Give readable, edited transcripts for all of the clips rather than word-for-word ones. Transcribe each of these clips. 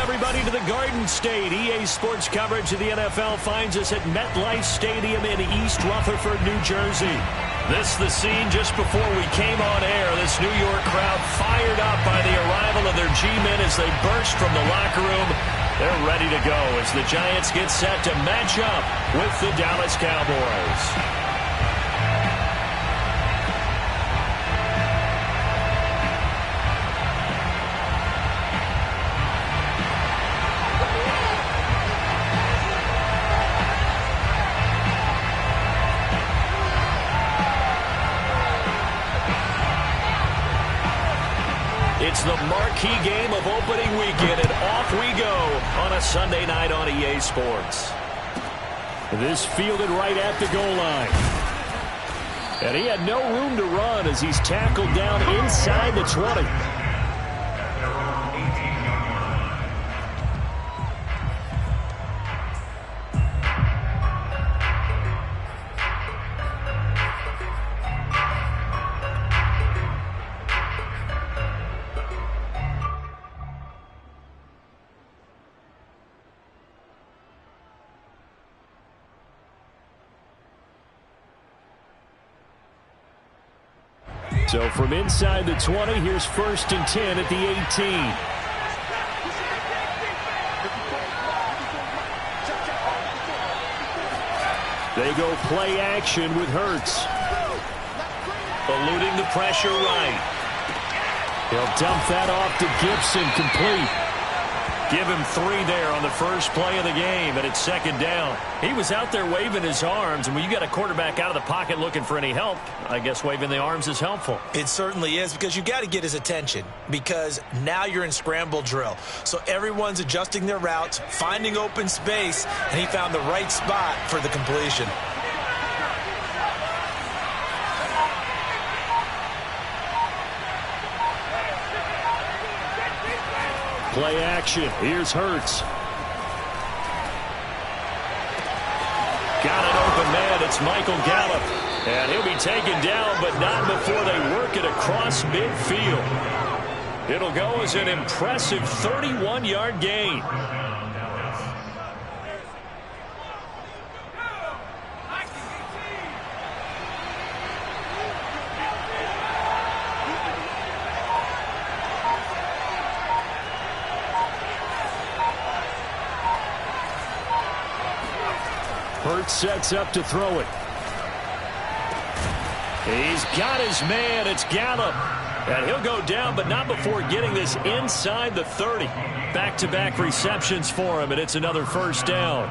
everybody to the Garden State. EA Sports coverage of the NFL finds us at MetLife Stadium in East Rutherford, New Jersey. This is the scene just before we came on air. This New York crowd fired up by the arrival of their G-men as they burst from the locker room. They're ready to go as the Giants get set to match up with the Dallas Cowboys. It's the marquee game of opening weekend, and off we go on a Sunday night on EA Sports. This fielded right at the goal line. And he had no room to run as he's tackled down inside the 20. So from inside the 20, here's 1st and 10 at the 18. They go play action with Hurts. Eluding the pressure right. He'll dump that off to Gibson, complete. Give him 3 there on the first play of the game, and it's 2nd down. He was out there waving his arms, and when you got a quarterback out of the pocket looking for any help, I guess waving the arms is helpful. It certainly is, because you got to get his attention, because now you're in scramble drill. So everyone's adjusting their routes, finding open space, and he found the right spot for the completion. Play action. Here's Hurts. Got an open man. It's Michael Gallup. And he'll be taken down, but not before they work it across midfield. It'll go as an impressive 31-yard gain. Hurts sets up to throw it. He's got his man. It's Gallup. And he'll go down, but not before getting this inside the 30. Back-to-back receptions for him, and it's another 1st down.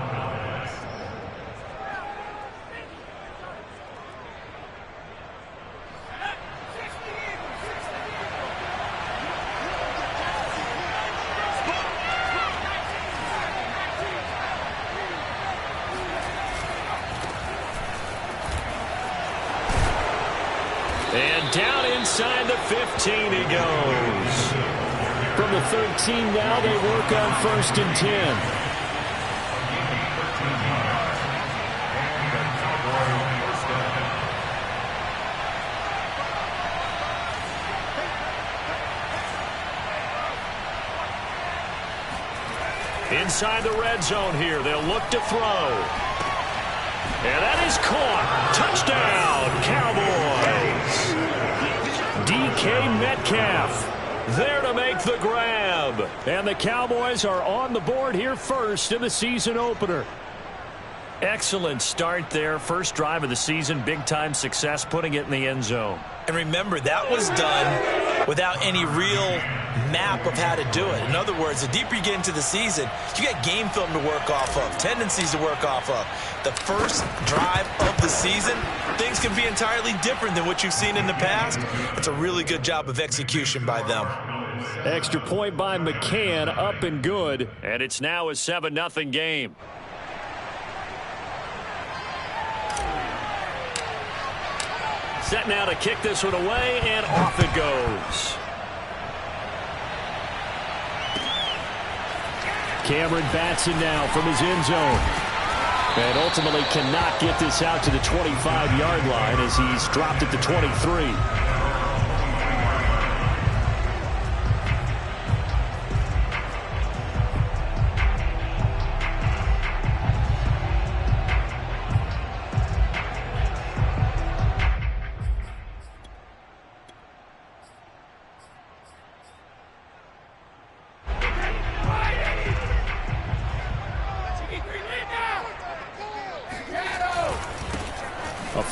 And down inside the 15 he goes. From the 13 now, they work on 1st and 10. Inside the red zone here, they'll look to throw. And that is caught. Touchdown, Cowboys. DK Metcalf there to make the grab. And the Cowboys are on the board here first in the season opener. Excellent start there. First drive of the season. Big-time success putting it in the end zone. And remember, that was done without any real map of how to do it. In other words, the deeper you get into the season, you got game film to work off of, tendencies to work off of. The first drive of the season, things can be entirely different than what you've seen in the past. It's a really good job of execution by them. Extra point by McCann, up and good. And it's now a 7-0 game. Set now to kick this one away, and off it goes. Cameron Batson now from his end zone. And ultimately cannot get this out to the 25-yard line as he's dropped at the 23.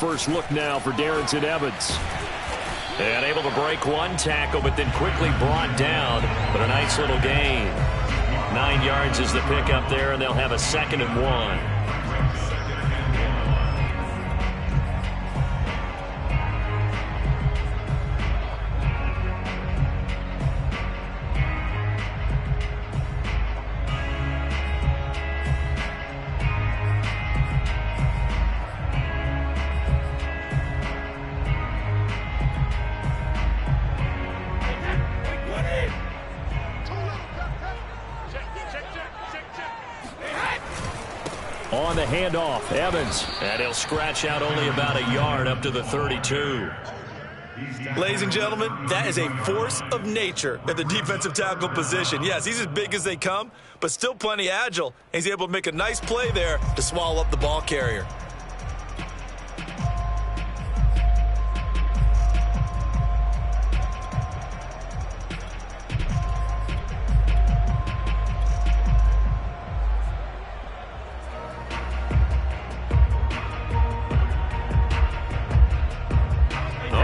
first look now for Darrynton Evans. And able to break one tackle, but then quickly brought down. But a nice little gain. 9 yards is the pickup there, and they'll have a 2nd and 1. On the handoff, Evans. And he'll scratch out only about a yard up to the 32. Ladies and gentlemen, that is a force of nature at the defensive tackle position. Yes, he's as big as they come, but still plenty agile. He's able to make a nice play there to swallow up the ball carrier.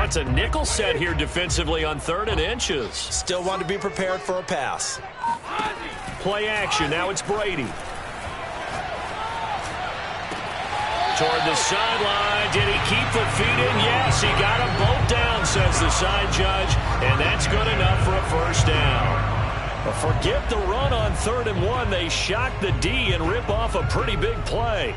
It's a nickel set here defensively on 3rd and inches. Still want to be prepared for a pass. Play action. Now it's Brady. Toward the sideline. Did he keep the feet in? Yes, he got them both down, says the side judge. And that's good enough for a first down. But forget the run on 3rd and 1. They shock the D and rip off a pretty big play.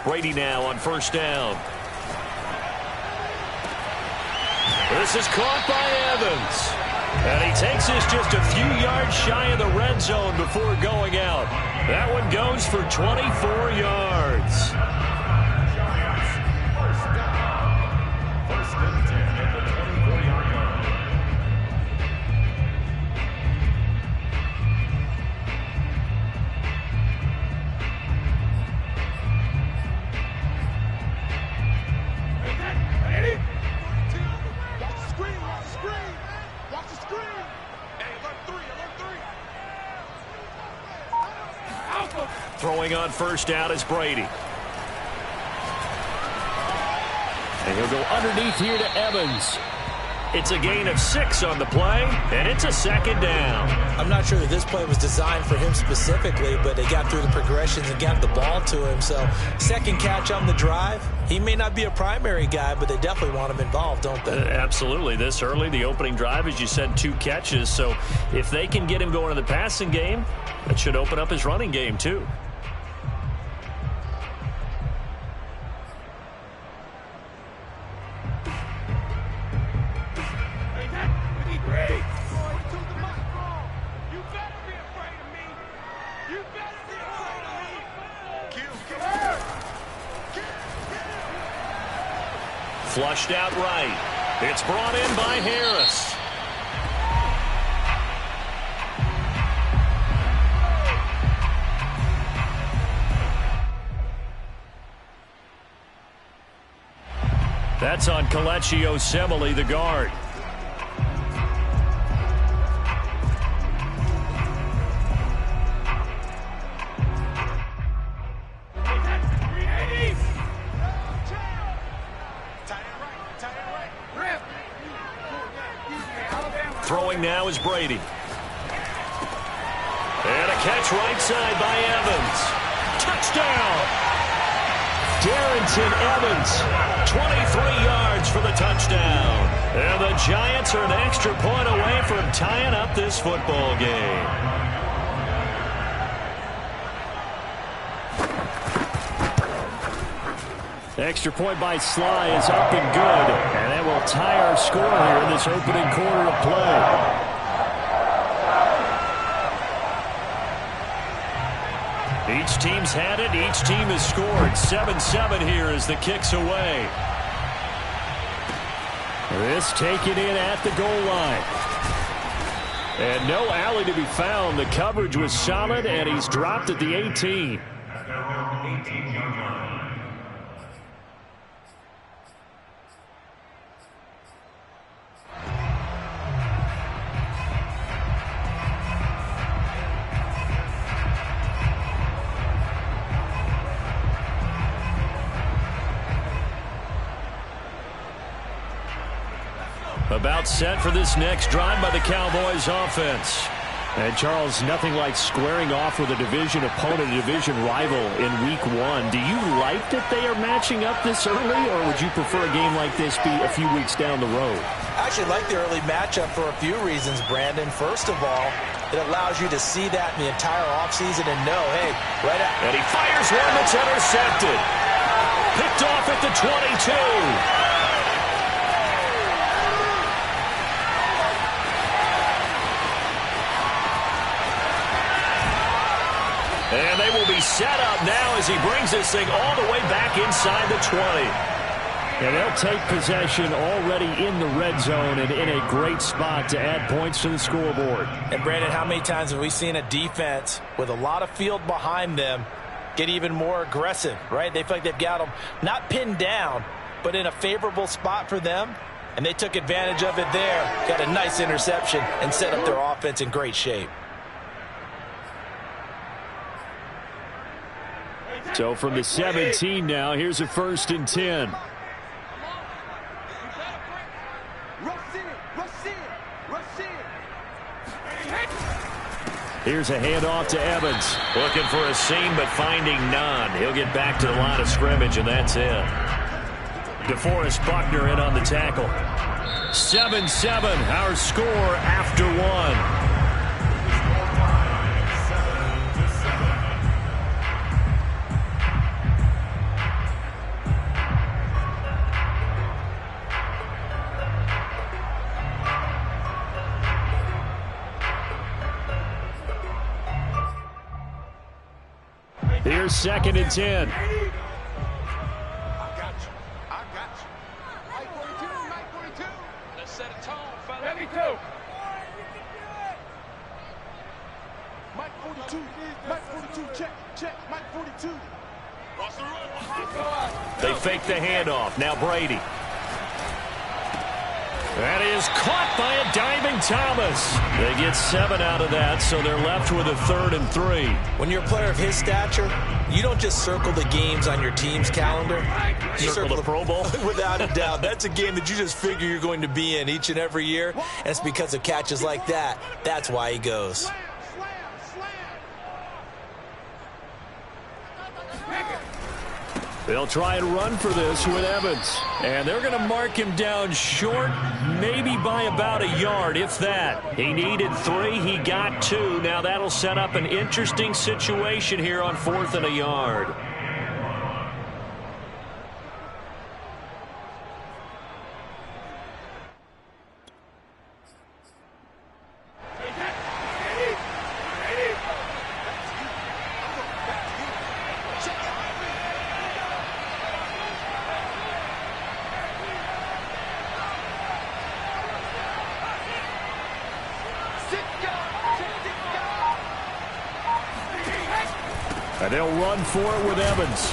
Brady now on first down. This is caught by Evans. And he takes this just a few yards shy of the red zone before going out. That one goes for 24 yards. Throwing on first down is Brady. And he'll go underneath here to Evans. It's a gain of 6 on the play, and it's a 2nd down. I'm not sure that this play was designed for him specifically, but they got through the progressions and got the ball to him. So 2nd catch on the drive. He may not be a primary guy, but they definitely want him involved, don't they? Absolutely. This early, the opening drive, as you said, 2 catches. So if they can get him going in the passing game, that should open up his running game too. Flushed out right. It's brought in by Harris. That's on Kelechi Osemele, the guard. Throwing now is Brady. And a catch right side by Evans. Touchdown! Darrynton Evans, 23 yards for the touchdown. And the Giants are an extra point away from tying up this football game. Extra point by Sly is up and good. And that will tie our score here in this opening quarter of play. Each team's had it. Each team has scored. 7-7 here as the kick's away. This taken in at the goal line. And no alley to be found. The coverage was solid, and he's dropped at the 18. About set for this next drive by the Cowboys offense. And Charles, nothing like squaring off with a division opponent, a division rival in week 1. Do you like that they are matching up this early, or would you prefer a game like this be a few weeks down the road? I actually like the early matchup for a few reasons, Brandon. First of all, it allows you to see that in the entire offseason and know, hey, right at... And he fires one that's intercepted. Picked off at the 22. And they will be set up now as he brings this thing all the way back inside the 20. And they'll take possession already in the red zone and in a great spot to add points to the scoreboard. And, Brandon, how many times have we seen a defense with a lot of field behind them get even more aggressive, right? They feel like they've got them not pinned down, but in a favorable spot for them. And they took advantage of it there. Got a nice interception and set up their offense in great shape. So from the 17 now, here's a 1st and 10. Here's a handoff to Evans. Looking for a seam, but finding none. He'll get back to the line of scrimmage, and that's it. DeForest Buckner in on the tackle. 7-7, our score after 1. Here's 2nd and 10. I got you. Mike 42. Let's set a tone, fella. Let me go. Mike 42, check. Mike 42. What's the run? They fake the handoff. Now Brady. That is caught by a diving Thomas. They get 7 out of that, so they're left with a 3rd and 3. When you're a player of his stature, you don't just circle the games on your team's calendar. You circle the Pro Bowl? Without a doubt. That's a game that you just figure you're going to be in each and every year, and it's because of catches like that. That's why he goes. They'll try and run for this with Evans. And they're going to mark him down short, maybe by about a yard, if that. He needed 3. He got 2. Now that'll set up an interesting situation here on 4th and a yard. And they'll run for it with Evans.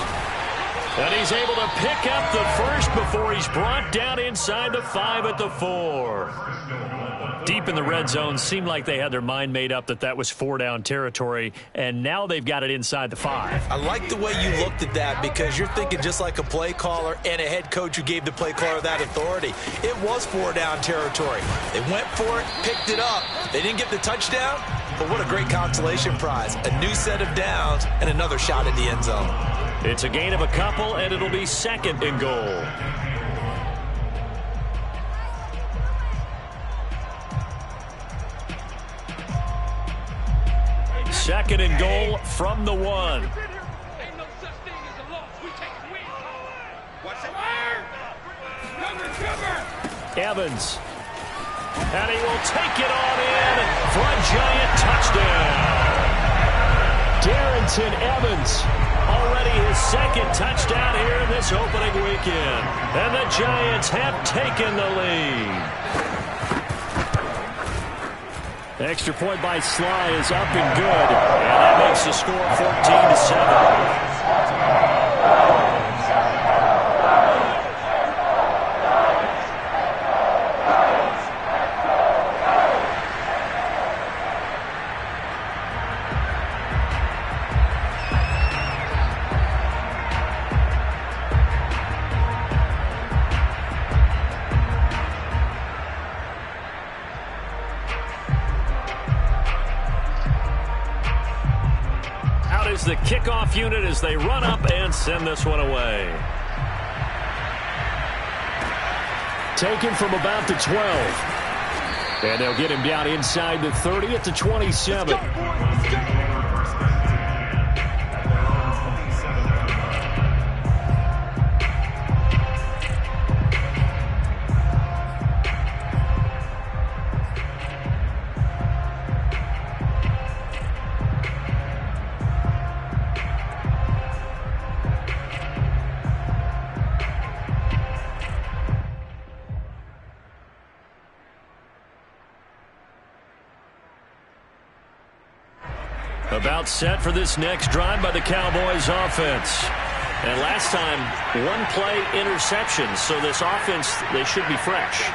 And he's able to pick up the first before he's brought down inside the 5 at the 4. Deep in the red zone, seemed like they had their mind made up that that was 4-down territory, and now they've got it inside the 5. I like the way you looked at that because you're thinking just like a play caller and a head coach who gave the play caller that authority. It was 4-down territory. They went for it, picked it up. They didn't get the touchdown, but what a great consolation prize. A new set of downs and another shot at the end zone. It's a gain of a couple, and it'll be 2nd and goal. Second and goal from the 1. Ain't no such thing as a loss. We take the win. What's the word? Cover. Evans. And he will take it on in for a giant touchdown. Darrynton Evans, a already his second touchdown here in this opening weekend. And the Giants have taken the lead. Extra point by Sly is up and good. And that makes the score 14-7. The kickoff unit as they run up and send this one away. Taken from about the 12. And they'll get him down inside the 30 at the 27. Let's go, boy. Let's go. About set for this next drive by the Cowboys offense. And last time, one play interception. So this offense, they should be fresh.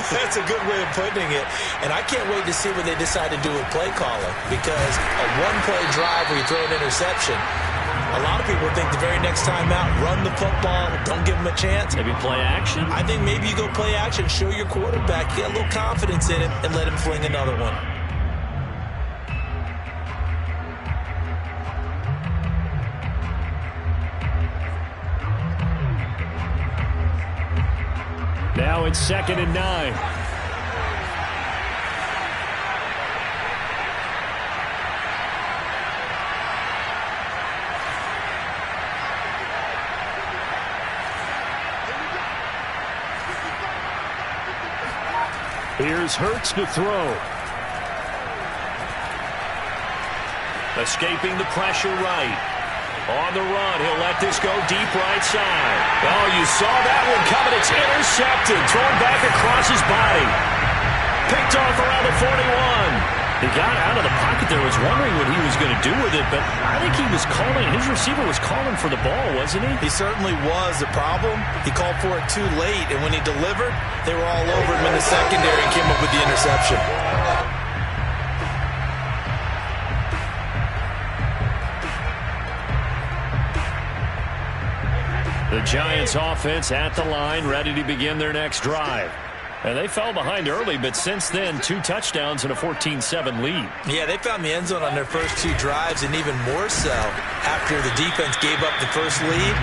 That's a good way of putting it. And I can't wait to see what they decide to do with play calling. Because a one-play drive where you throw an interception, a lot of people think the very next time out, run the football, don't give them a chance. Maybe play action? I think maybe you go play action, show your quarterback, get a little confidence in him, and let him fling another one. Now it's 2nd and 9. Here's Hurts to throw. Escaping the pressure right. On the run, he'll let this go deep right side. Oh, you saw that one coming. It's intercepted. Thrown back across his body. Picked off around the 41. He got out of the pocket there. Was wondering what he was going to do with it, but I think he was calling. His receiver was calling for the ball, wasn't he? He certainly was. The problem, he called for it too late, and when he delivered, they were all over him in the secondary and came up with the interception. The Giants offense at the line, ready to begin their next drive. And they fell behind early, but since then, 2 touchdowns and a 14-7 lead. Yeah, they found the end zone on their first 2 drives, and even more so after the defense gave up the first lead.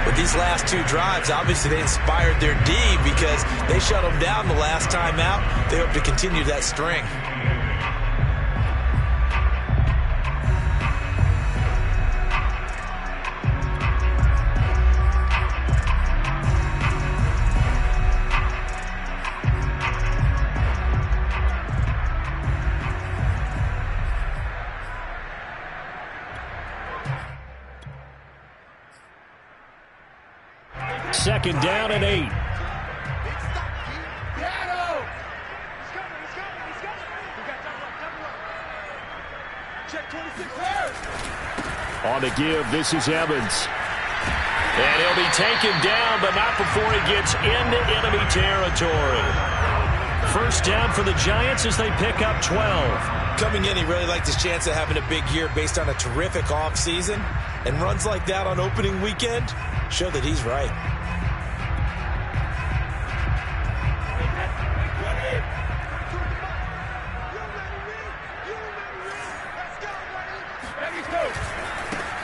With these last 2 drives, obviously they inspired their D because they shut them down the last time out. They hope to continue that string. Second down and 8. On the give, this is Evans. And he'll be taken down, but not before he gets into enemy territory. First down for the Giants as they pick up 12. Coming in, he really liked his chance of having a big year based on a terrific offseason. And runs like that on opening weekend show that he's right.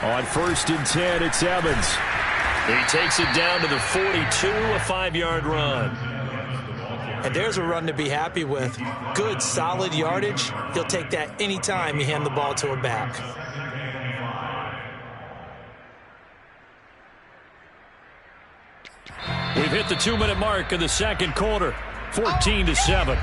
On 1st and 10, it's Evans. He takes it down to the 42, a 5-yard run. And there's a run to be happy with. Good, solid yardage. He'll take that anytime you hand the ball to a back. We've hit the 2-minute mark in the second quarter, 14-7.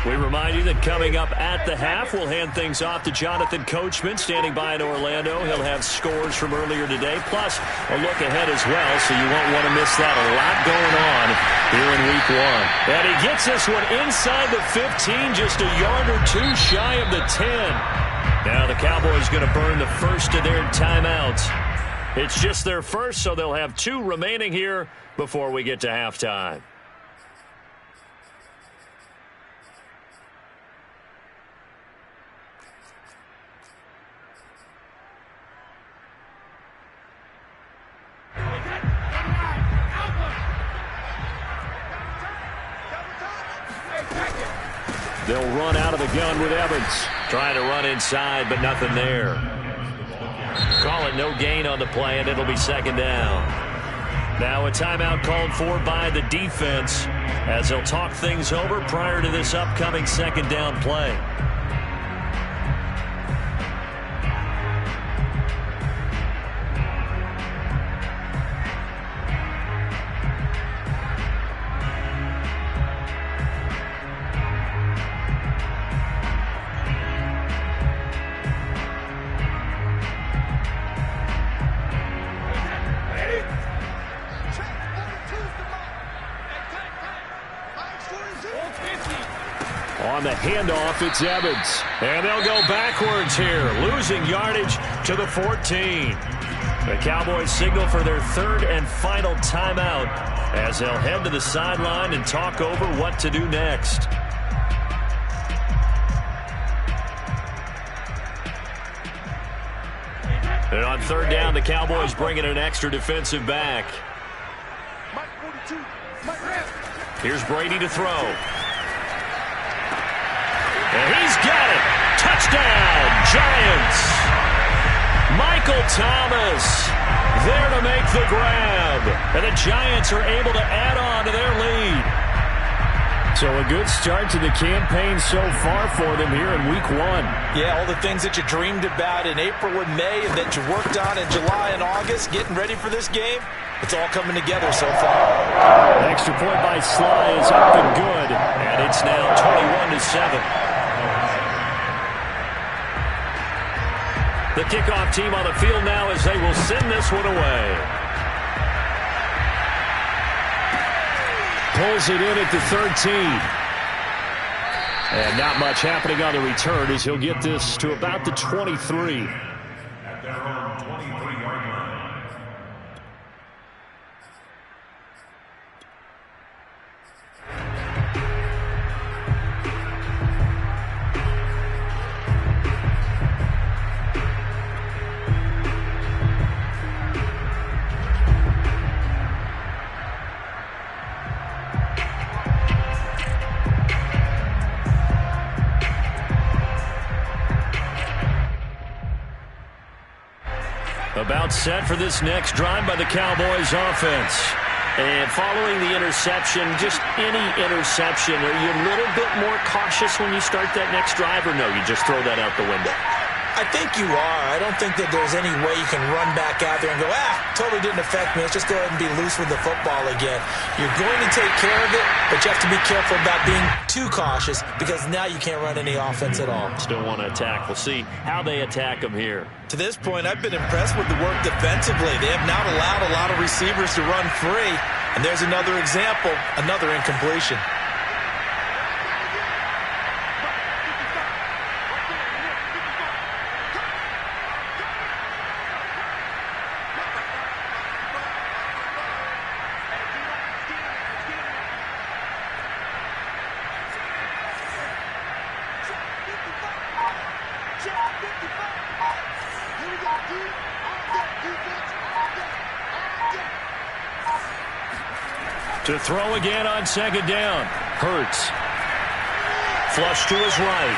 We remind you that coming up at the half, we'll hand things off to Jonathan Coachman, standing by in Orlando. He'll have scores from earlier today, plus a look ahead as well, so you won't want to miss that. A lot going on here in Week 1. And he gets this one inside the 15, just a yard or two shy of the 10. Now the Cowboys going to burn the first of their timeouts. It's just their first, so they'll have 2 remaining here before we get to halftime. They'll run out of the gun with Evans. Trying to run inside, but nothing there. Call it no gain on the play, and it'll be second down. Now a timeout called for by the defense as they'll talk things over prior to this upcoming second down play. On the handoff, it's Evans. And they'll go backwards here, losing yardage to the 14. The Cowboys signal for their third and final timeout as they'll head to the sideline and talk over what to do next. And on third down, the Cowboys bring in an extra defensive back. Here's Brady to throw. And he's got it. Touchdown, Giants. Michael Thomas there to make the grab. And the Giants are able to add on to their lead. So a good start to the campaign so far for them here in Week 1. Yeah, all the things that you dreamed about in April and May and that you worked on in July and August, getting ready for this game, it's all coming together so far. Extra point by Sly is up and good. And it's now 21-7. The kickoff team on the field now as they will send this one away. Pulls it in at the 13. And not much happening on the return as he'll get this to about the 23. At their own 23-yard line. About set for this next drive by the Cowboys offense. And following the interception, just any interception, are you a little bit more cautious when you start that next drive, or no, you just throw that out the window? I think you are. I don't think that there's any way you can run back out there and go, totally didn't affect me. Let's just go ahead and be loose with the football again. You're going to take care of it, but you have to be careful about being too cautious because now you can't run any offense at all. Still want to attack. We'll see how they attack them here. To this point, I've been impressed with the work defensively. They have not allowed a lot of receivers to run free. And there's another example, another incompletion. To throw again on second down. Hurts. Flush to his right.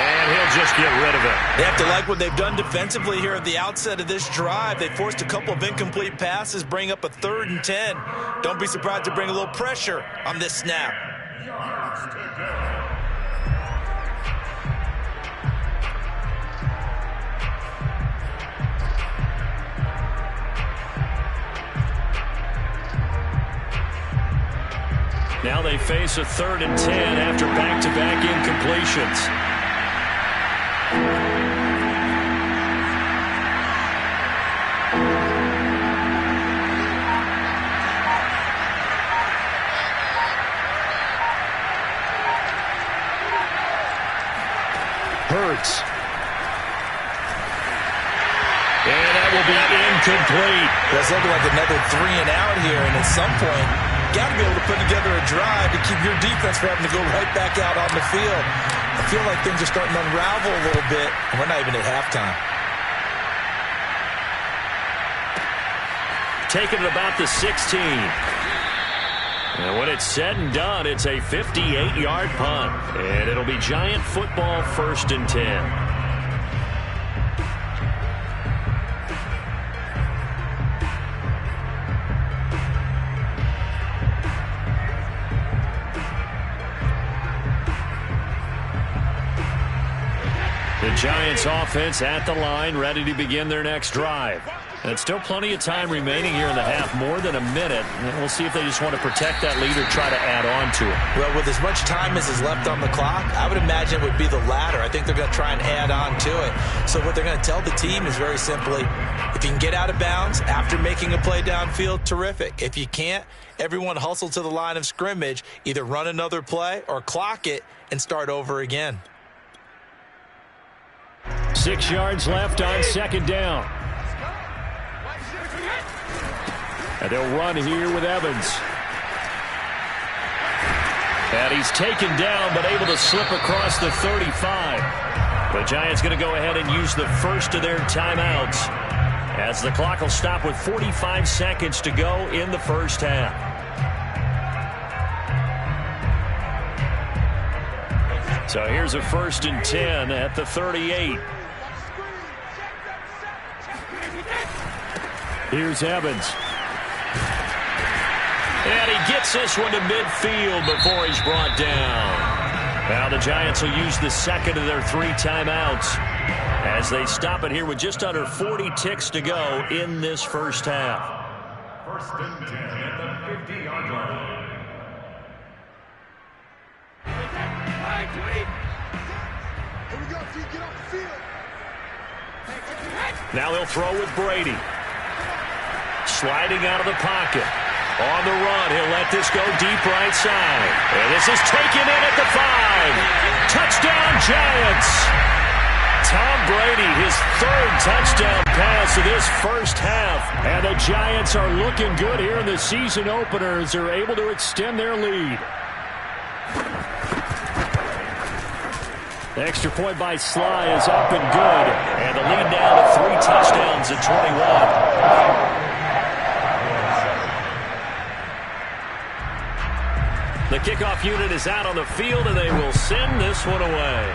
And he'll just get rid of it. They have to like what they've done defensively here at the outset of this drive. They forced a couple of incomplete passes, bring up a 3rd and 10. Don't be surprised to bring a little pressure on this snap. Now they face a 3rd and 10 after back-to-back incompletions. Hurts. And that will be incomplete. That's looking like another 3 and out here, and at some point, got to be able to put together a drive to keep your defense from having to go right back out on the field. I feel like things are starting to unravel a little bit, and we're not even at halftime. Taking it about the 16. And when it's said and done, it's a 58-yard punt. And it'll be Giant football, 1st and 10. The Giants offense at the line, ready to begin their next drive. And still plenty of time remaining here in the half, more than a minute. And we'll see if they just want to protect that lead or try to add on to it. Well, with as much time as is left on the clock, I would imagine it would be the latter. I think they're going to try and add on to it. So what they're going to tell the team is very simply, if you can get out of bounds after making a play downfield, terrific. If you can't, everyone hustle to the line of scrimmage, either run another play or clock it and start over again. 6 yards left on 2nd down. And they'll run here with Evans. And he's taken down, but able to slip across the 35. The Giants going to go ahead and use the first of their timeouts, as the clock will stop with 45 seconds to go in the first half. So here's a 1st and 10 at the 38. Here's Evans. And he gets this one to midfield before he's brought down. Now the Giants will use the second of their 3 timeouts as they stop it here with just under 40 ticks to go in this first half. 1st and 10 at the 50-yard line. Here we go, T. Get off the field. Now they'll throw with Brady. Sliding out of the pocket. On the run, he'll let this go deep right side. And this is taken in at the 5. Touchdown, Giants. Tom Brady, his 3rd touchdown pass of this first half. And the Giants are looking good here in the season opener as they're able to extend their lead. The extra point by Sly is up and good. And the lead now to 3 touchdowns at 21. The kickoff unit is out on the field, and they will send this one away.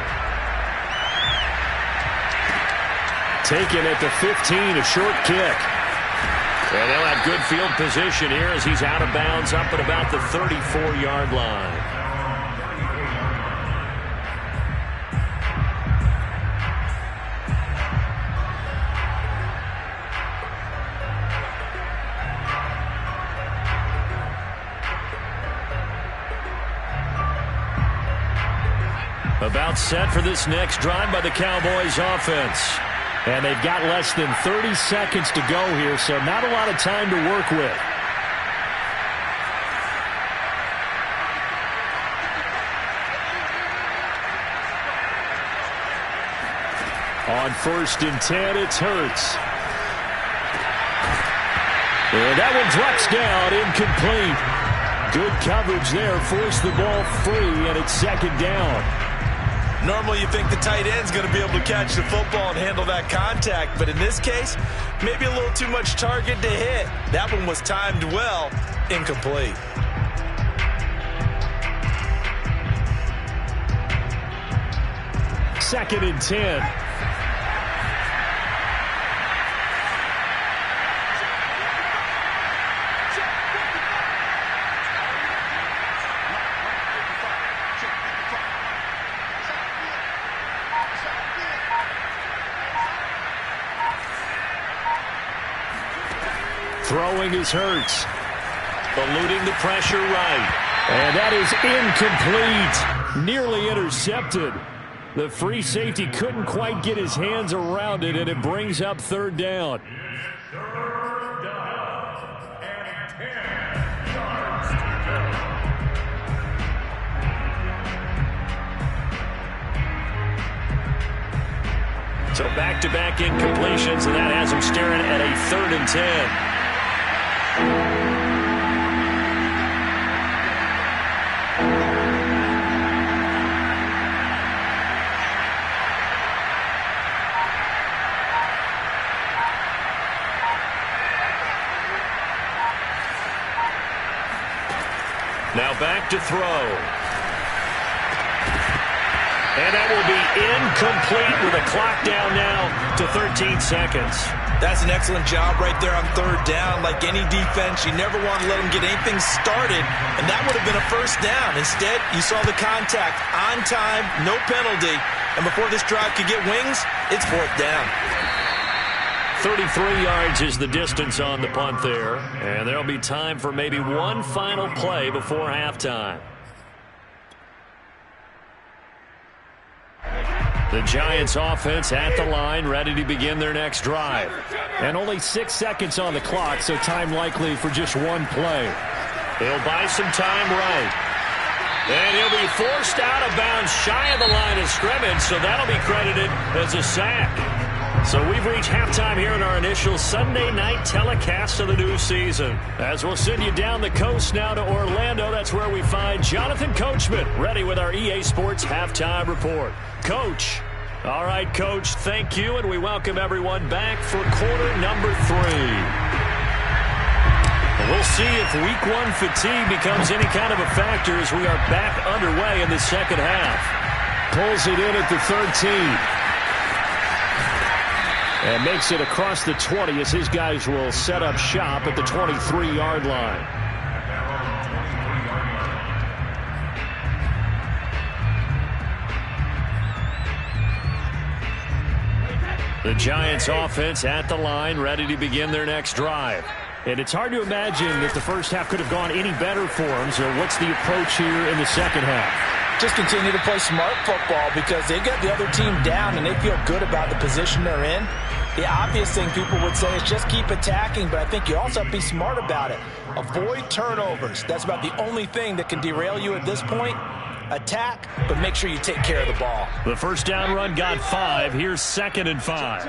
Taken at the 15, a short kick. And they'll have good field position here as he's out of bounds up at about the 34-yard line. About set for this next drive by the Cowboys offense. And they've got less than 30 seconds to go here, so not a lot of time to work with. On 1st and 10, it's Hurts. And that one drops down, incomplete. Good coverage there, forced the ball free, and it's 2nd down. Normally you think the tight end's going to be able to catch the football and handle that contact, but in this case, maybe a little too much target to hit. That one was timed well, incomplete. Second and 10. Throwing is Hurts. Eluding the pressure right. And that is incomplete. Nearly intercepted. The free safety couldn't quite get his hands around it, and it brings up third down. Third down and 10 yards to go. So back-to-back incompletions, and that has him staring at a 3rd and 10. Now back to throw. And that will be incomplete with a clock down now to 13 seconds. That's an excellent job right there on third down. Like any defense, you never want to let them get anything started, and that would have been a first down. Instead, you saw the contact on time, no penalty, and before this drive could get wings, it's 4th down. 33 yards is the distance on the punt there, and there'll be time for maybe one final play before halftime. The Giants offense at the line, ready to begin their next drive. And only 6 seconds on the clock, so time likely for just one play. He'll buy some time right. And he'll be forced out of bounds shy of the line of scrimmage, so that'll be credited as a sack. So we've reached halftime here in our initial Sunday night telecast of the new season. As we'll send you down the coast now to Orlando, that's where we find Jonathan Coachman, ready with our EA Sports Halftime Report. Coach. All right, Coach, thank you, and we welcome everyone back for quarter number 3. We'll see if week 1 fatigue becomes any kind of a factor as we are back underway in the second half. Pulls it in at the 13. And makes it across the 20 as his guys will set up shop at the 23-yard line. The Giants offense at the line, ready to begin their next drive. And it's hard to imagine that the first half could have gone any better for them. So what's the approach here in the second half? Just continue to play smart football because they got the other team down and they feel good about the position they're in. The obvious thing people would say is just keep attacking, but I think you also have to be smart about it. Avoid turnovers. That's about the only thing that can derail you at this point. Attack, but make sure you take care of the ball. The first down run got 5. Here's 2nd and 5.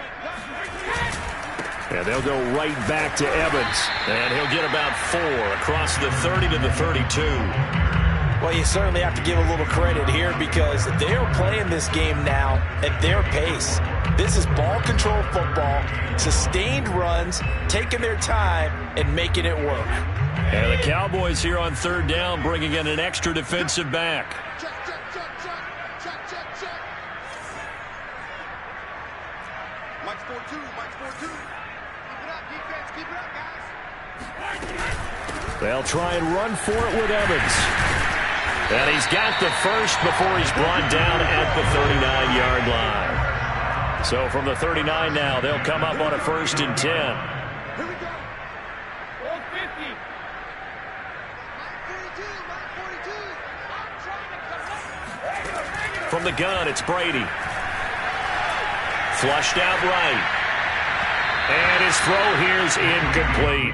And they'll go right back to Evans. And he'll get about 4 across the 30 to the 32. Well, you certainly have to give a little credit here because they're playing this game now at their pace. This is ball control football, sustained runs, taking their time, and making it work. And the Cowboys here on 3rd down bringing in an extra defensive back. Check. Mike's 4-2. Keep it up, defense. Keep it up, guys. They'll try and run for it with Evans. And he's got the first before he's brought down at the 39-yard line. So from the 39 now, they'll come up on a 1st and 10. Here we go. 50. Mike 42. I'm trying to come up. From the gun, it's Brady. Flushed out right. And his throw here is incomplete.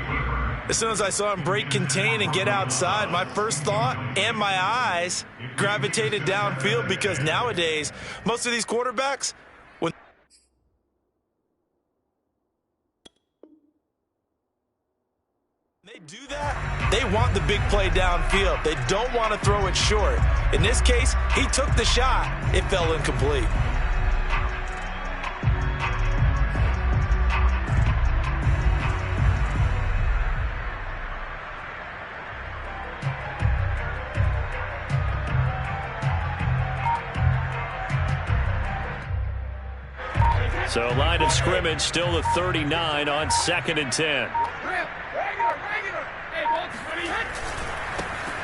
As soon as I saw him break contain and get outside, my first thought and my eyes gravitated downfield because nowadays, most of these quarterbacks, when they do that, they want the big play downfield. They don't want to throw it short. In this case, he took the shot. It fell incomplete. So line of scrimmage still the 39 on 2nd and 10.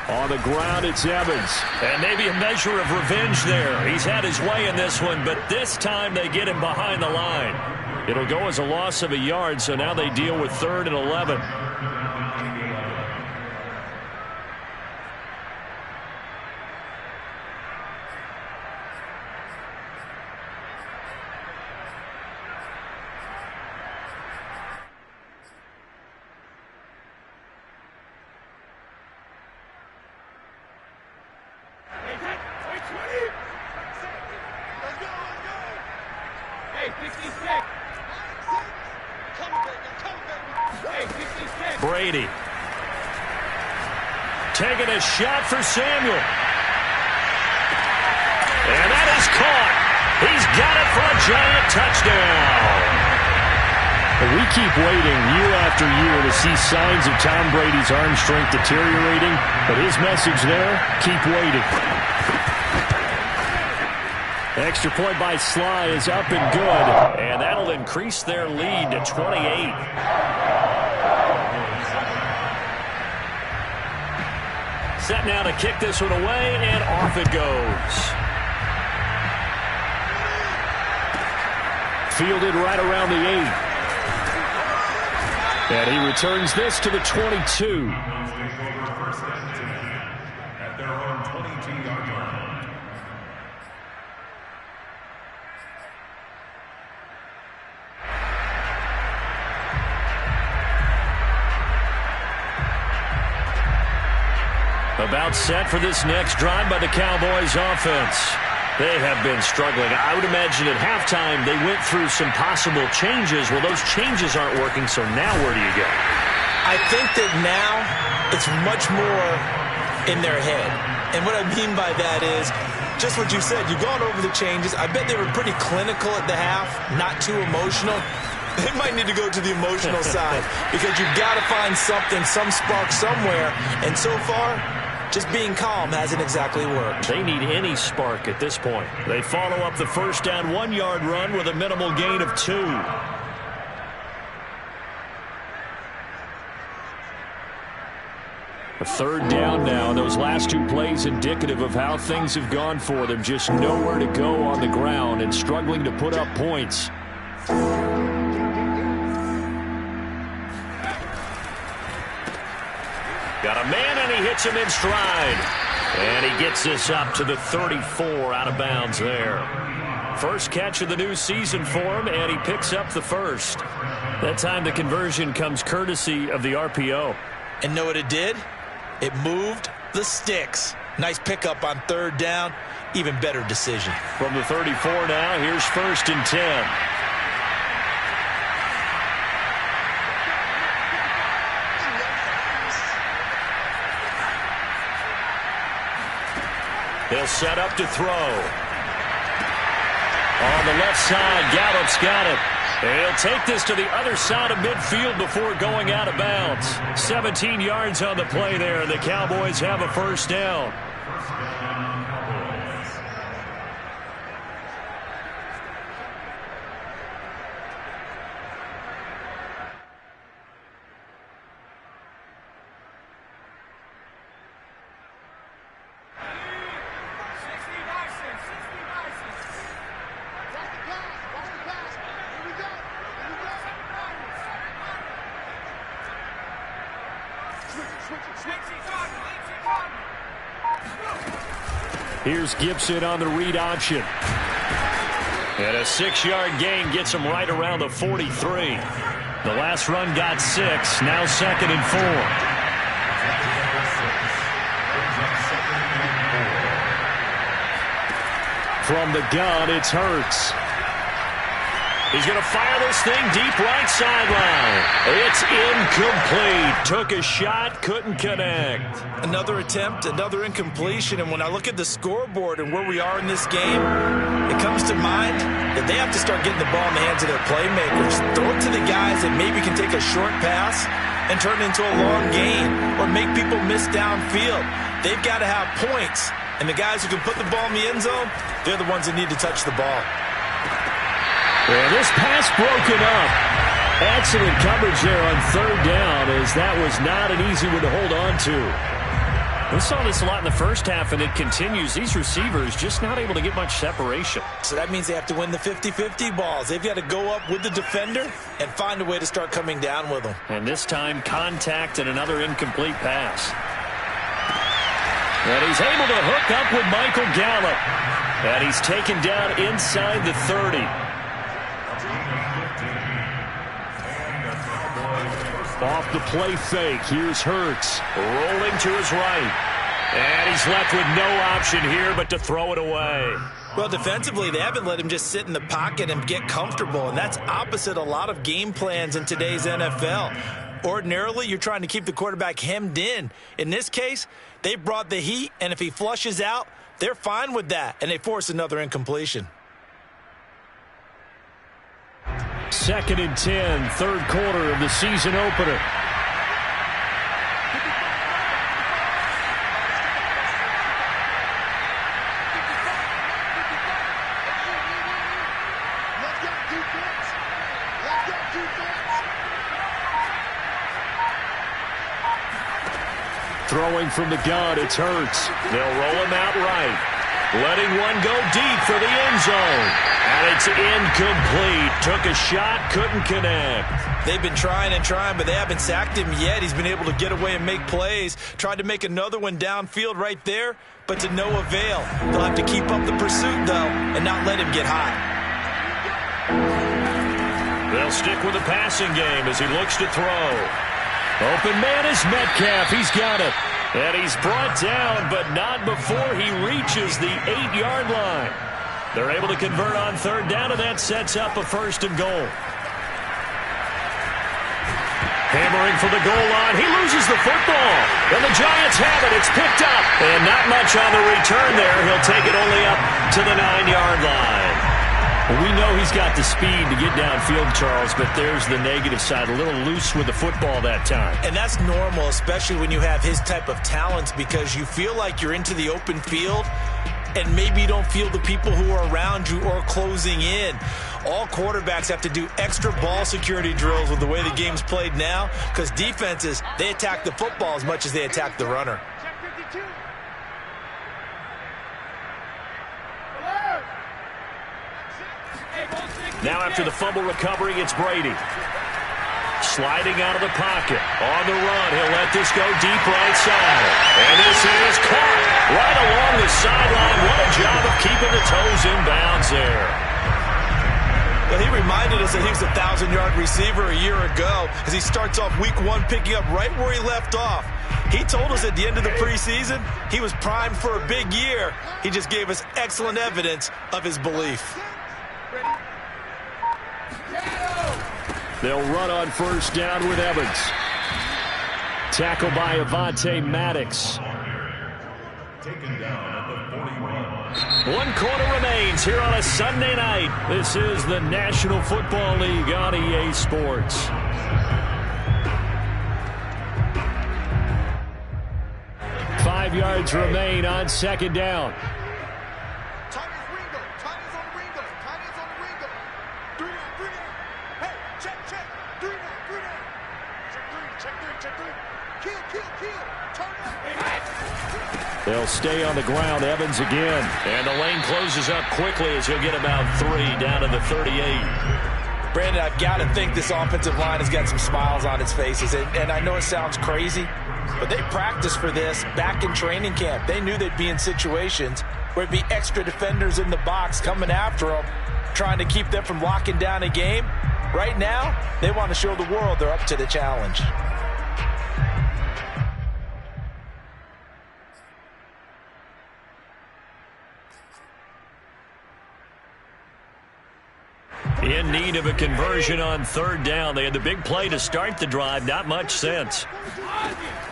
On the ground, it's Evans. And maybe a measure of revenge there. He's had his way in this one, but this time they get him behind the line. It'll go as a loss of a yard, so now they deal with 3rd and 11. Brady. Taking a shot for Samuel. And that is caught. He's got it for a giant touchdown. We keep waiting year after year to see signs of Tom Brady's arm strength deteriorating, but his message there, keep waiting. Extra point by Sly is up and good, and that'll increase their lead to 28. Set now to kick this one away, and off it goes. Fielded right around the 8. And he returns this to the 22. At their own 22-yard line. About set for this next drive by the Cowboys offense. They have been struggling. I would imagine at halftime they went through some possible changes. Well, those changes aren't working, so now where do you go? I think that now it's much more in their head. And what I mean by that is just what you said. You've gone over the changes. I bet they were pretty clinical at the half, not too emotional. They might need to go to the emotional side because you've got to find something, some spark somewhere. And so far, just being calm hasn't exactly worked. They need any spark at this point. They follow up the first down 1-yard run with a minimal gain of 2. A third down now, and those last 2 plays indicative of how things have gone for them. Just nowhere to go on the ground and struggling to put up points. Got a man, and he hits him in stride. And he gets this up to the 34, out of bounds there. First catch of the new season for him, and he picks up the first. That time the conversion comes courtesy of the RPO. And know what it did? It moved the sticks. Nice pickup on third down. Even better decision. From the 34 now, here's 1st and 10. They'll set up to throw. On the left side, Gallup's got it. He'll take this to the other side of midfield before going out of bounds. 17 yards on the play there, and the Cowboys have a first down. Here's Gibson on the read option. And a 6-yard gain gets him right around the 43. The last run got 6, now 2nd and 4. From the gun, it's Hurts. He's going to fire this thing deep right sideline. It's incomplete. Took a shot, couldn't connect. Another attempt, another incompletion. And when I look at the scoreboard and where we are in this game, it comes to mind that they have to start getting the ball in the hands of their playmakers. Throw it to the guys that maybe can take a short pass and turn it into a long gain or make people miss downfield. They've got to have points. And the guys who can put the ball in the end zone, they're the ones that need to touch the ball. And this pass broken up. Excellent coverage there on third down, as that was not an easy one to hold on to. We saw this a lot in the first half, and it continues. These receivers just not able to get much separation. So that means they have to win the 50-50 balls. They've got to go up with the defender and find a way to start coming down with them. And this time, contact and another incomplete pass. And he's able to hook up with Michael Gallup. And he's taken down inside the 30. Off the play fake, here's Hurts, rolling to his right. And he's left with no option here but to throw it away. Well, defensively, they haven't let him just sit in the pocket and get comfortable, and that's opposite a lot of game plans in today's NFL. Ordinarily, you're trying to keep the quarterback hemmed in. In this case, they brought the heat, and if he flushes out, they're fine with that, and they force another incompletion. 2nd and 10, third quarter of the season opener. Throwing from the gun, it's Hurts. They'll roll him out right. Letting one go deep for the end zone. And it's incomplete. Took a shot, couldn't connect. They've been trying and trying, but they haven't sacked him yet. He's been able to get away and make plays. Tried to make another one downfield right there, but to no avail. They'll have to keep up the pursuit, though, and not let him get high. They'll stick with the passing game as he looks to throw. Open man is Metcalf. He's got it. And he's brought down, but not before he reaches the 8-yard line. They're able to convert on third down, and that sets up a 1st and goal. Hammering for the goal line. He loses the football. And the Giants have it. It's picked up. And not much on the return there. He'll take it only up to the 9-yard line. We know he's got the speed to get downfield, Charles, but there's the negative side. A little loose with the football that time. And that's normal, especially when you have his type of talents, because you feel like you're into the open field and maybe you don't feel the people who are around you or closing in. All quarterbacks have to do extra ball security drills with the way the game's played now, because defenses, they attack the football as much as they attack the runner. Now after the fumble recovery, it's Brady. Sliding out of the pocket. On the run, he'll let this go deep right side. And this is caught right along the sideline. What a job of keeping the toes in bounds there. Well, he reminded us that he was a 1,000-yard receiver a year ago, as he starts off week 1 picking up right where he left off. He told us at the end of the preseason he was primed for a big year. He just gave us excellent evidence of his belief. They'll run on first down with Evans. Tackle by Avonte Maddox. Taken down at the 41. 1 quarter remains here on a Sunday night. This is the National Football League on EA Sports. Five yards remain on 2nd down. They'll stay on the ground. Evans again. And the lane closes up quickly as he'll get about 3 down to the 38. Brandon, I've got to think this offensive line has got some smiles on its faces. And I know it sounds crazy, but they practiced for this back in training camp. They knew they'd be in situations where it'd be extra defenders in the box coming after them, trying to keep them from locking down a game. Right now, they want to show the world they're up to the challenge. In need of a conversion on third down. They had the big play to start the drive. Not much sense.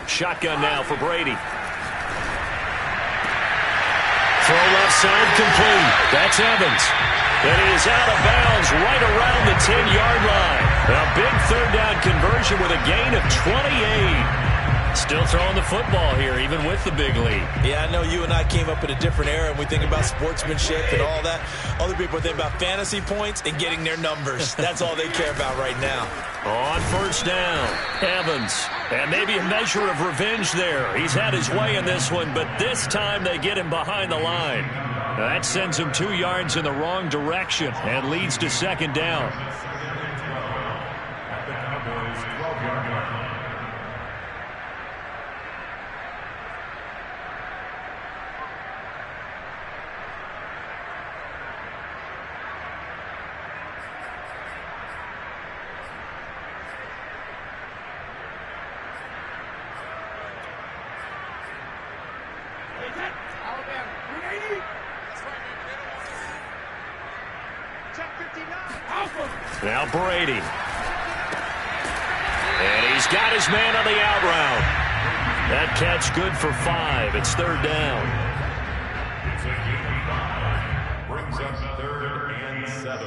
Shotgun now for Brady. Throw left side complete. That's Evans. And he is out of bounds right around the 10-yard line. A big third down conversion with a gain of 28. Still throwing the football here, even with the big lead. Yeah, I know you and I came up in a different era, and we think about sportsmanship and all that. Other people think about fantasy points and getting their numbers. That's all they care about right now. On first down, Evans. And maybe a measure of revenge there. He's had his way in this one, but this time they get him behind the line. That sends him 2 yards in the wrong direction and leads to 2nd down. At the Cowboys' 12-yard line. Now Brady. And he's got his man on the out route. That catch good for 5. It's third down. It's a gain of 5. Brings up 3rd and 7.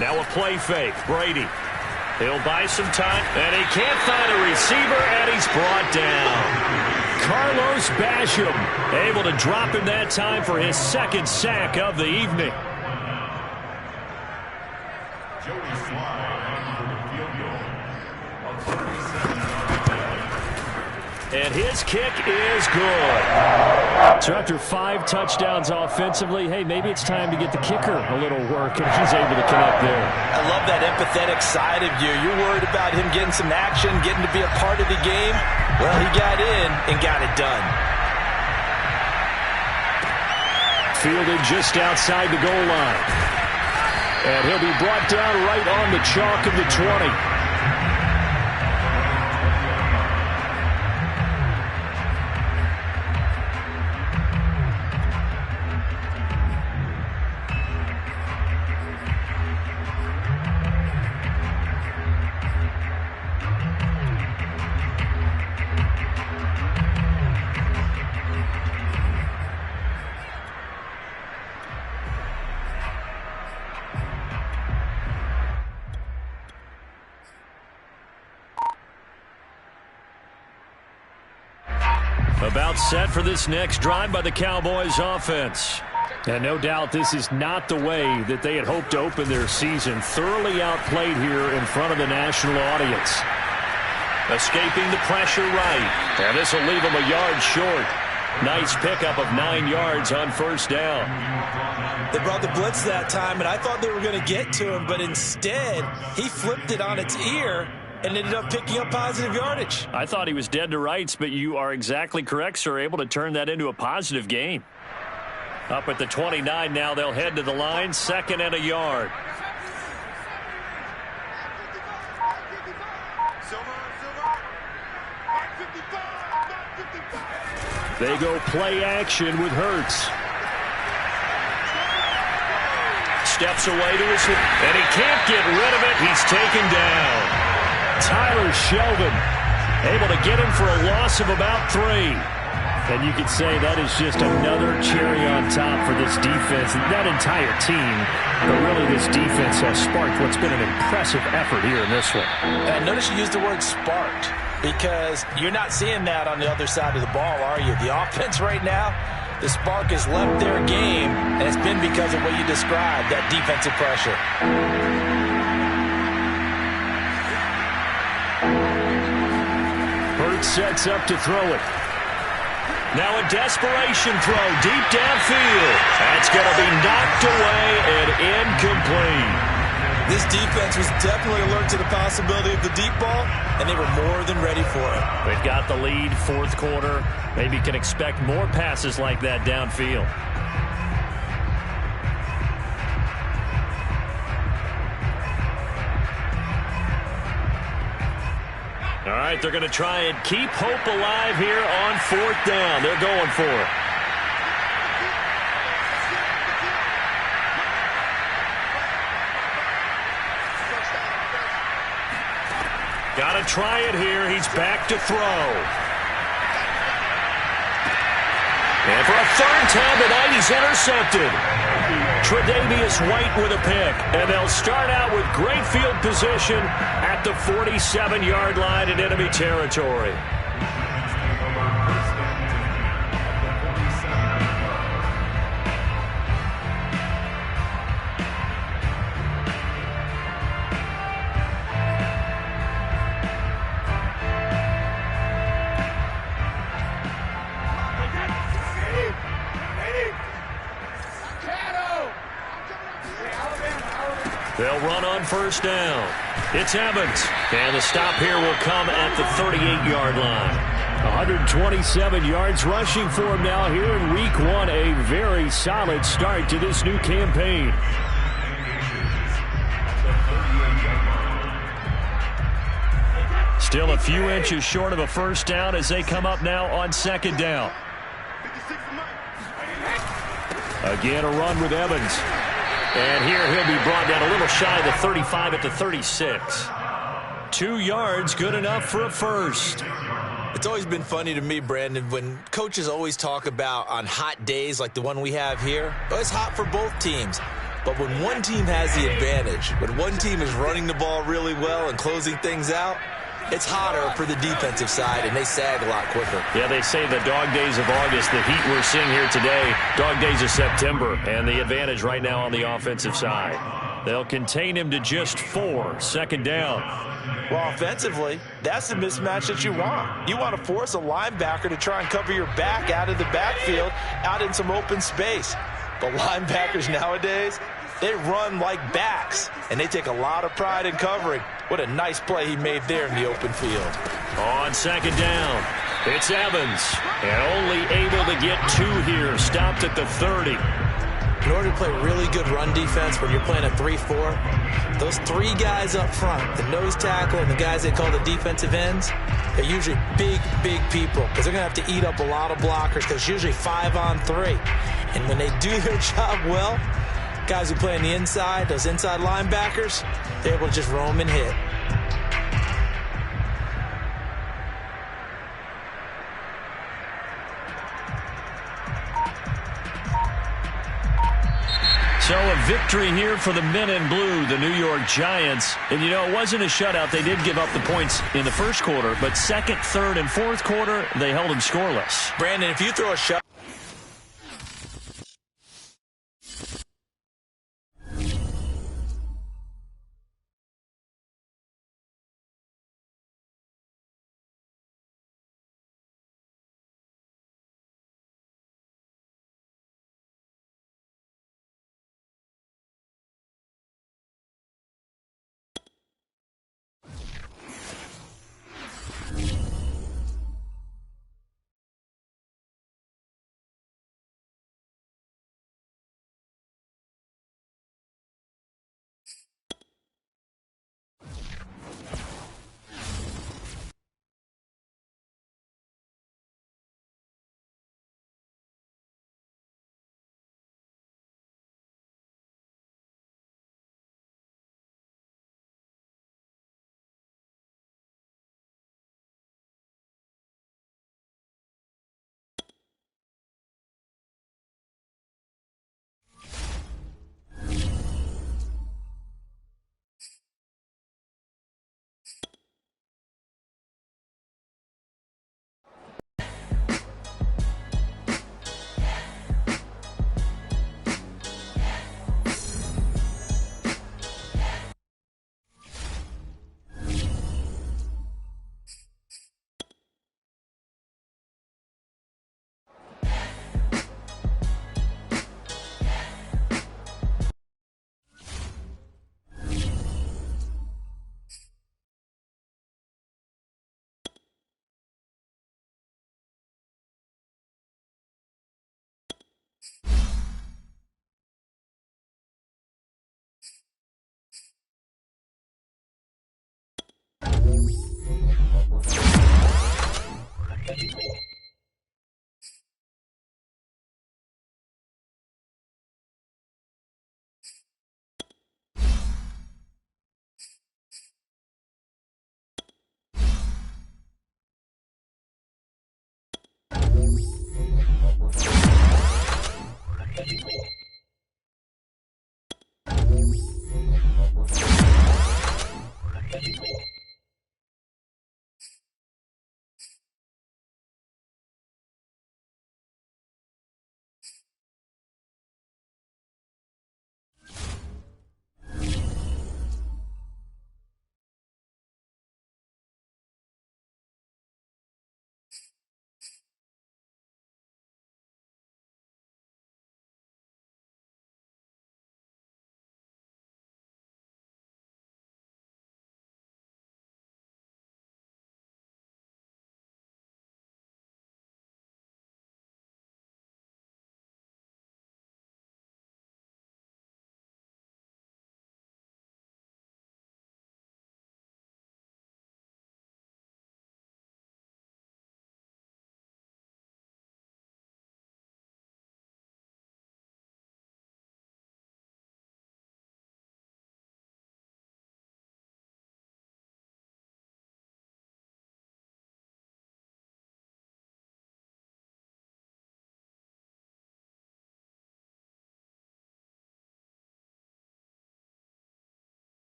Now a play fake. Brady. He'll buy some time, and he can't find a receiver, and he's brought down. Carlos Basham able to drop him that time for his 2nd sack of the evening. Joey Slye for the field goal on 37. And his kick is good. So after 5 touchdowns offensively, hey, maybe it's time to get the kicker a little work, and he's able to connect there. I love that empathetic side of you. You're worried about him getting some action, getting to be a part of the game. Well, he got in and got it done. Fielded just outside the goal line. And he'll be brought down right on the chalk of the 20. About set for this next drive by the Cowboys offense. And no doubt this is not the way that they had hoped to open their season. Thoroughly outplayed here in front of the national audience. Escaping the pressure right. And this will leave him a yard short. Nice pickup of 9 yards on first down. They brought the blitz that time, and I thought they were going to get to him, but instead he flipped it on its ear and ended up picking up positive yardage. I thought he was dead to rights, but you are exactly correct, sir. Able to turn that into a positive gain. Up at the 29 now, they'll head to the line. 2nd and a yard. They go play action with Hurts. Steps away to his hip, and he can't get rid of it. He's taken down. Tyler Sheldon able to get him for a loss of about 3. And you could say that is just another cherry on top for this defense and that entire team. But really this defense has sparked what's been an impressive effort here in this one. And notice you used the word sparked because you're not seeing that on the other side of the ball, are you? The offense right now, the spark has left their game, and it's been because of what you described, that defensive pressure. Hurts sets up to throw it. Now a desperation throw deep downfield. That's going to be knocked away and incomplete. This defense was definitely alert to the possibility of the deep ball, and they were more than ready for it. They've got the lead, 4th quarter. Maybe can expect more passes like that downfield. All right, they're going to try and keep hope alive here on 4th down. They're going for it. Got to try it here. He's back to throw. And for a 3rd time tonight, he's intercepted. Tre'Davious White with a pick. And they'll start out with great field position at the 47-yard line in enemy territory. They'll run on 1st down. It's Evans. And the stop here will come at the 38-yard line. 127 yards rushing for him now here in Week 1. A very solid start to this new campaign. Still a few inches short of a 1st down as they come up now on 2nd down. Again, a run with Evans. And here he'll be brought down a little shy of the 35 at the 36. 2 yards, good enough for a first. It's always been funny to me, Brandon, when coaches always talk about on hot days like the one we have here. Oh, it's hot for both teams. But when one team has the advantage, when one team is running the ball really well and closing things out, it's hotter for the defensive side, and they sag a lot quicker. Yeah, they say the dog days of August, the heat we're seeing here today, dog days of September, and the advantage right now on the offensive side. They'll contain him to just 4, second down. Well, offensively, that's the mismatch that you want. You want to force a linebacker to try and cover your back out of the backfield, out in some open space. But linebackers nowadays, they run like backs, and they take a lot of pride in covering. What a nice play he made there in the open field. On second down, it's Evans, and only able to get 2 here, stopped at the 30. In order to play really good run defense when you're playing a 3-4, those 3 guys up front, the nose tackle and the guys they call the defensive ends, they're usually big, big people because they're going to have to eat up a lot of blockers because it's usually 5-on-3. And when they do their job well, guys who play on the inside, those inside linebackers, they're able to just roam and hit. So a victory here for the men in blue, the New York Giants. And, you know, it wasn't a shutout. They did give up the points in the first quarter, but second, third, and fourth quarter, they held them scoreless. Brandon, if you throw a shot.